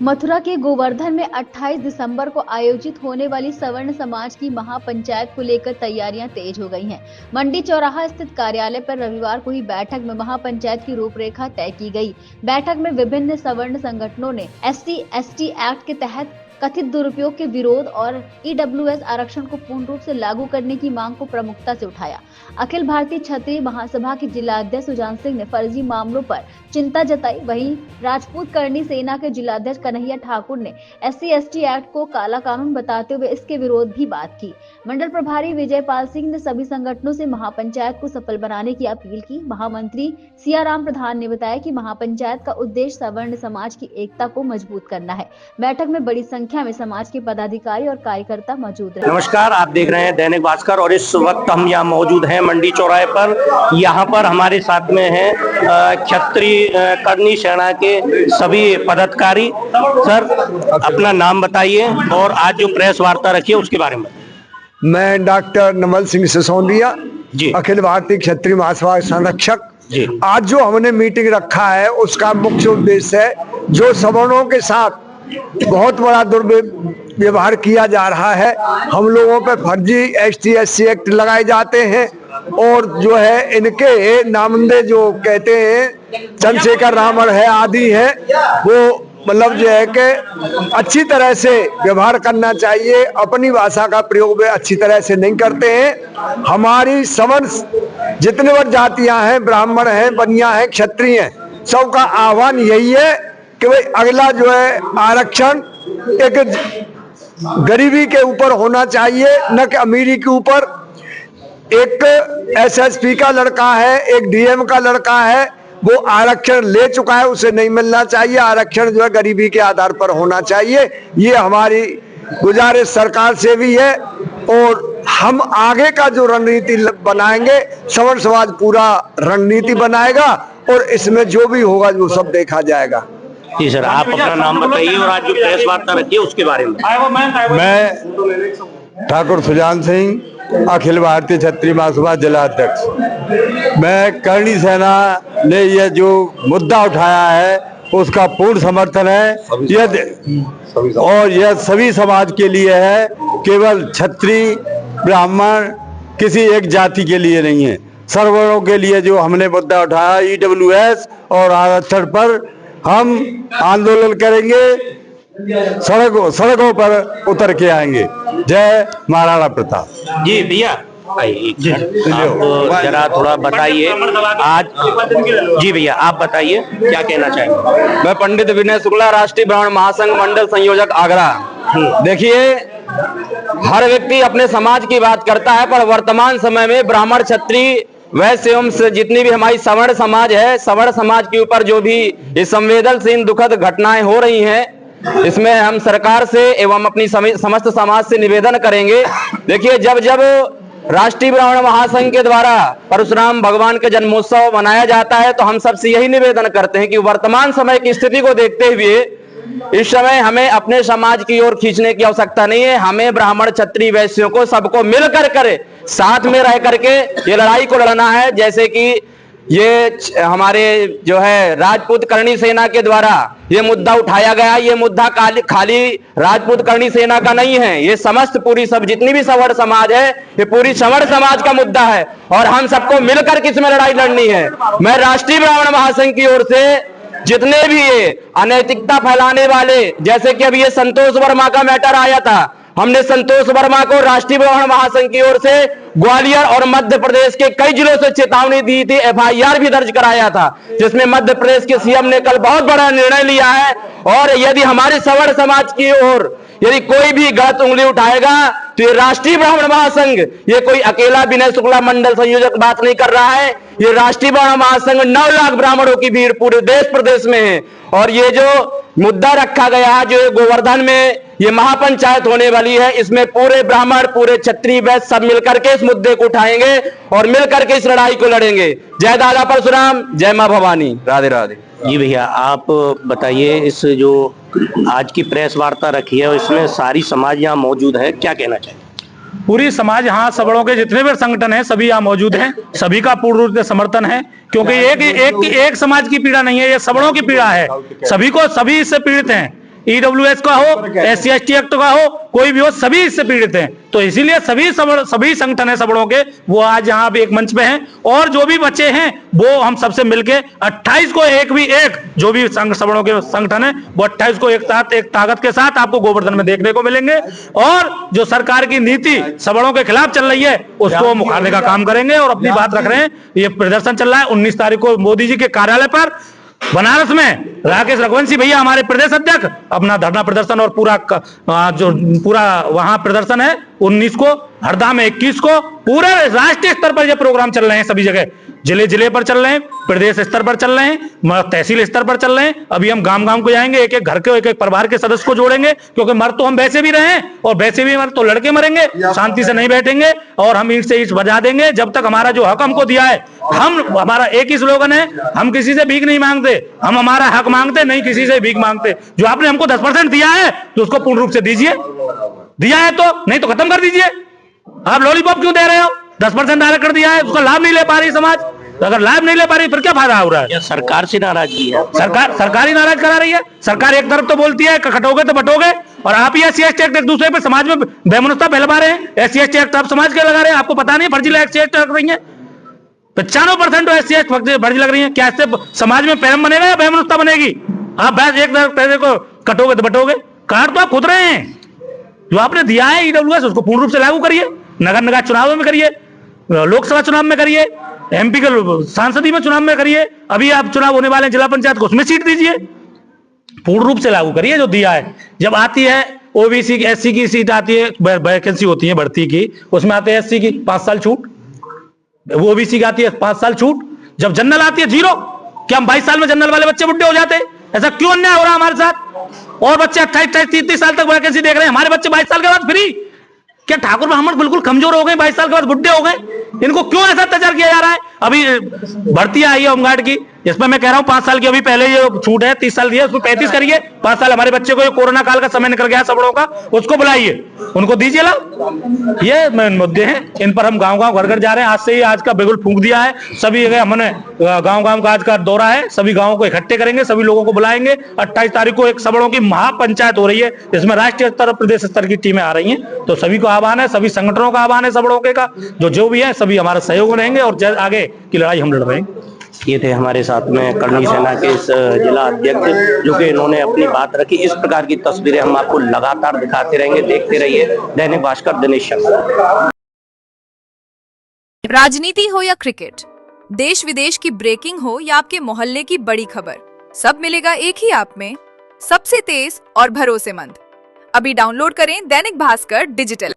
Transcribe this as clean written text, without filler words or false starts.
मथुरा के गोवर्धन में 28 दिसंबर को आयोजित होने वाली सवर्ण समाज की महापंचायत को लेकर तैयारियां तेज हो गई हैं। मंडी चौराहा स्थित कार्यालय पर रविवार को ही बैठक में महापंचायत की रूपरेखा तय की गई। बैठक में विभिन्न सवर्ण संगठनों ने SC/ST एक्ट के तहत कथित दुरुपयोग के विरोध और EWS आरक्षण को पूर्ण रूप से लागू करने की मांग को प्रमुखता से उठाया। अखिल भारतीय क्षत्रिय महासभा के जिलाध्यक्ष सुजान सिंह ने फर्जी मामलों पर चिंता जताई। वहीं राजपूत करणी सेना के जिलाध्यक्ष कन्हैया ठाकुर ने SC/ST एक्ट को काला कानून बताते हुए इसके विरोध भी बात की। मंडल प्रभारी विजय पाल सिंह ने सभी संगठनों से महापंचायत को सफल बनाने की अपील की। महामंत्री सियाराम प्रधान ने बताया कि महापंचायत का उद्देश्य सवर्ण समाज की एकता को मजबूत करना है। बैठक में बड़ी संख्या में समाज के पदाधिकारी और कार्यकर्ता मौजूद रहे। नमस्कार, आप देख रहे हैं दैनिक भास्कर और इस वक्त हम यहाँ मौजूद हैं मंडी चौराहे पर। यहाँ पर हमारे साथ में हैं क्षत्रिय करणी सेना के सभी पदाधिकारी। सर, अपना नाम बताइए और आज जो प्रेस वार्ता रखी है उसके बारे में। मैं डॉक्टर नमल सिंह सिसोदिया जी, अखिल भारतीय क्षत्रिय महासभा संरक्षक जी। आज जो हमने मीटिंग रखा है उसका मुख्य उद्देश्य है जो सवर्णों के साथ बहुत बड़ा दुर्व्यवहार किया जा रहा है। हम लोगों पे फर्जी ST/SC एक्ट लगाए जाते हैं और जो है इनके नामंदे जो कहते हैं चंद्रशेखर रावण है आदि है, वो मतलब जो है कि अच्छी तरह से व्यवहार करना चाहिए। अपनी भाषा का प्रयोग वे अच्छी तरह से नहीं करते हैं। हमारी सवर्ण जितने वर्ग जातियां हैं, ब्राह्मण हैं, बनिया हैं, क्षत्रिय हैं, सबका आह्वान यही है कि भाई अगला जो है आरक्षण एक गरीबी के ऊपर होना चाहिए, न कि अमीरी के ऊपर। एक SSP का लड़का है, एक DM का लड़का है, वो आरक्षण ले चुका है, उसे नहीं मिलना चाहिए। आरक्षण जो है गरीबी के आधार पर होना चाहिए। ये हमारी गुजारिश सरकार से भी है और हम आगे का जो रणनीति बनाएंगे, सवर्ण समाज पूरा रणनीति बनाएगा और इसमें जो भी होगा वो सब देखा जाएगा। जी सर, आप अपना नाम बताइए और आज जो प्रेस वार्ता रखी है उसके बारे में। मैं ठाकुर सुजान सिंह, अखिल भारतीय क्षत्रिय महासभा जिलाध्यक्ष। मैं करणी सेना ने यह जो मुद्दा उठाया है उसका पूर्ण समर्थन है। यह सभी समाज के लिए है, केवल क्षत्रिय ब्राह्मण किसी एक जाति के लिए नहीं है। सवर्णों के लिए जो हमने मुद्दा उठाया EWS और आरक्षण पर हम आंदोलन करेंगे, सड़कों पर उतर के आएंगे। जय महाराणा प्रताप। जी भैया, आप जरा थोड़ा बताइए आज। जी भैया, आप बताइए क्या कहना चाहेंगे। मैं पंडित विनय शुक्ला, राष्ट्रीय ब्राह्मण महासंघ मंडल संयोजक आगरा। देखिए, हर व्यक्ति अपने समाज की बात करता है, पर वर्तमान समय में ब्राह्मण, क्षत्रिय, वैश्य एवं जितनी भी हमारी सवर्ण समाज है, सवर्ण समाज के ऊपर जो भी ये संवेदनशील दुखद घटनाएं हो रही हैं, इसमें हम सरकार से एवं अपनी समस्त समाज से निवेदन करेंगे। देखिए, जब जब राष्ट्रीय ब्राह्मण महासंघ के द्वारा परशुराम भगवान के जन्मोत्सव मनाया जाता है तो हम सबसे यही निवेदन करते हैं कि वर्तमान समय की स्थिति को देखते हुए इस समय हमें अपने समाज की ओर खींचने की आवश्यकता नहीं है। हमें ब्राह्मण, क्षत्रिय, वैश्यों को सबको मिलकर कर साथ में रह करके ये लड़ाई को लड़ना है। जैसे कि ये हमारे जो है राजपूत करणी सेना के द्वारा ये मुद्दा उठाया गया, ये मुद्दा खाली राजपूत करणी सेना का नहीं है, ये समस्त पूरी सब जितनी भी सवर्ण समाज है, ये पूरी सवर्ण समाज का मुद्दा है और हम सबको मिलकर किसमें लड़ाई लड़नी है। मैं राष्ट्रीय ब्राह्मण महासंघ की ओर से जितने भी ये अनैतिकता फैलाने वाले, जैसे कि अभी ये संतोष वर्मा का मैटर आया था, हमने संतोष वर्मा को राष्ट्रीय ब्राह्मण महासंघ की ओर से ग्वालियर और मध्य प्रदेश के कई जिलों से चेतावनी दी थी, FIR भी दर्ज कराया था, जिसमें मध्य प्रदेश के CM ने कल बहुत बड़ा निर्णय लिया है। और यदि हमारे सवर्ण समाज की ओर यदि कोई भी गलत उंगली उठाएगा तो ये राष्ट्रीय ब्राह्मण महासंघ, ये कोई अकेला विनय शुक्ला मंडल संयोजक बात नहीं कर रहा है, ये राष्ट्रीय ब्राह्मण महासंघ 9 लाख ब्राह्मणों की भीड़ पूरे देश प्रदेश में है। और ये जो मुद्दा रखा गया है, जो गोवर्धन में ये महापंचायत होने वाली है, इसमें पूरे ब्राह्मण, पूरे क्षत्रिय, वैश्य सब मिलकर के इस मुद्दे को उठाएंगे और मिलकर के इस लड़ाई को लड़ेंगे। जय दादा परशुराम, जय मां भवानी, राधे राधे। जी भैया, आप बताइए, इस जो आज की प्रेस वार्ता रखी है इसमें सारी समाज यहाँ मौजूद है, क्या कहना चाहिए। पूरी समाज यहाँ सवर्णों के जितने भी संगठन हैं सभी यहाँ मौजूद हैं, सभी का पूर्ण रूप से समर्थन है, क्योंकि एक समाज की पीड़ा नहीं है, ये सवर्णों की पीड़ा है। सभी इससे पीड़ित हैं। ईडब्ल्यूएस का हो, SC/ST एक्ट का हो, कोई भी हो, सभी इससे पीड़ित हैं। तो इसीलिए सभी संगठन है सबड़ों के, वो आज यहाँ पे एक मंच पे हैं, और जो भी बचे हैं वो हम सबसे मिलके 28 को एक जो भी सबड़ों के संगठन है वो 28 को एक ताकत के साथ आपको गोवर्धन में देखने को मिलेंगे, और जो सरकार की नीति सबड़ों के खिलाफ चल रही है उसको मुखारने का काम करेंगे और अपनी बात रख रहे हैं। ये प्रदर्शन चल रहा है 19 तारीख को मोदी जी के कार्यालय पर बनारस में। राकेश रघुवंशी भैया हमारे प्रदेश अध्यक्ष अपना धरना प्रदर्शन और पूरा वहां प्रदर्शन है 19 को, हरदा में 21 को, पूरे राष्ट्रीय स्तर पर ये प्रोग्राम चल रहे हैं, सभी जगह जिले पर चल रहे हैं, प्रदेश स्तर पर चल रहे हैं, तहसील स्तर पर चल रहे हैं। अभी हम गांव को जाएंगे, एक एक घर के एक परिवार के सदस्य को जोड़ेंगे, क्योंकि मर तो हम वैसे भी रहे हैं और वैसे भी मर तो लड़के मरेंगे, शांति से नहीं बैठेंगे और हम ईंट से ईंट बजा देंगे जब तक हमारा जो हक हमको दिया है। हमारा एक ही स्लोगन है, हम किसी से भीख नहीं मांगते, हम हमारा हक मांगते, नहीं किसी से भीख मांगते। जो आपने हमको 10% दिया है तो उसको पूर्ण रूप से दीजिए, दिया है तो, नहीं तो खत्म कर दीजिए। आप लॉलीपॉप क्यों दे रहे हो? 10% डायरेक्ट कर दिया है, उसका लाभ नहीं ले पा रही समाज, तो अगर लाभ नहीं ले पा रही फिर क्या फायदा हो रहा है? सरकार से नाराजगी है, सरकार ही नाराज करा रही है। सरकार एक तरफ तो बोलती है कटोगे तो बटोगे, और आप ही SC/ST एक्ट एक दूसरे पे समाज में बेमनुष्ठा फैला रहे हैं। SC/ST एक्ट आप समाज के लगा रहे हैं, आपको पता नहीं फर्जी SC/ST एक्ट लग रही है, 95% तो SC/ST फर्जी लग रही है। क्या इससे समाज में प्रेम बनेगा या बेमनुष्ठा बनेगी? आप एक तरफ पैसे को कटोगे तो बटोगे, काट तो आप खुद रहे हैं। जो आपने दिया है ईडब्ल्यूएस उसको पूर्ण रूप से लागू करिए, नगर निकाय चुनावों में करिए, लोकसभा चुनाव में करिए, MP के सांसदीय में चुनाव में करिए, अभी आप चुनाव होने वाले जिला पंचायत को उसमें सीट दीजिए, पूर्ण रूप से लागू करिए जो दिया है। जब आती है OBC SC की सीट आती है, वैकेंसी होती है भर्ती की, उसमें आते हैं SC की 5 साल छूट, वो OBC की आती है 5 साल छूट, जब जनरल आती है 0। क्या हम 22 साल में जनरल वाले बच्चे बुढ़े हो जाते हैं? ऐसा क्यों अन्याय हो रहा है हमारे साथ? और बच्चे 28-30 साल तक वैकेंसी देख रहे हैं, हमारे बच्चे 22 साल के बाद फ्री। क्या ठाकुर ब्राह्मण बिल्कुल कमजोर हो गए, 22 साल के बाद बुढ़े हो गए? इनको क्यों ऐसा अत्याचार किया जा रहा है? अभी भर्ती आई है होमगार्ड की, इसमें मैं कह रहा हूं 5 साल की अभी पहले ये छूट है, 30 साल दिया, उसमें 35 करिए। 5 साल हमारे बच्चे को, ये कोरोना काल का समय निकल गया सबड़ों का, उसको बुलाइए, उनको दीजिए लाभ। ये मुद्दे हैं, इन पर हम गांव घर जा रहे हैं। आज से ही आज का बिगुल फूंक दिया है, सभी जगह हमने गांव का आज का दौरा है, सभी गांवों को इकट्ठे करेंगे, सभी लोगों को बुलाएंगे। 28 तारीख को एक सबड़ों की महापंचायत हो रही है, जिसमें राष्ट्रीय स्तर प्रदेश स्तर की टीमें आ रही हैं। तो सभी को आह्वान है, सभी संगठनों का आह्वान है सबड़ों के का, जो भी है सभी हमारा सहयोग में रहेंगे और आगे की लड़ाई हम लड़ रहे हैं। ये थे हमारे साथ में करनी सेना के इस जिला अध्यक्ष, जो कि इन्होंने अपनी बात रखी। इस प्रकार की तस्वीरें हम आपको लगातार दिखाते रहेंगे, देखते रहिए दैनिक भास्कर, दिनेश शर्मा। राजनीति हो या क्रिकेट, देश विदेश की ब्रेकिंग हो या आपके मोहल्ले की बड़ी खबर, सब मिलेगा एक ही ऐप में, सबसे तेज और भरोसेमंद। अभी डाउनलोड करें दैनिक भास्कर डिजिटल।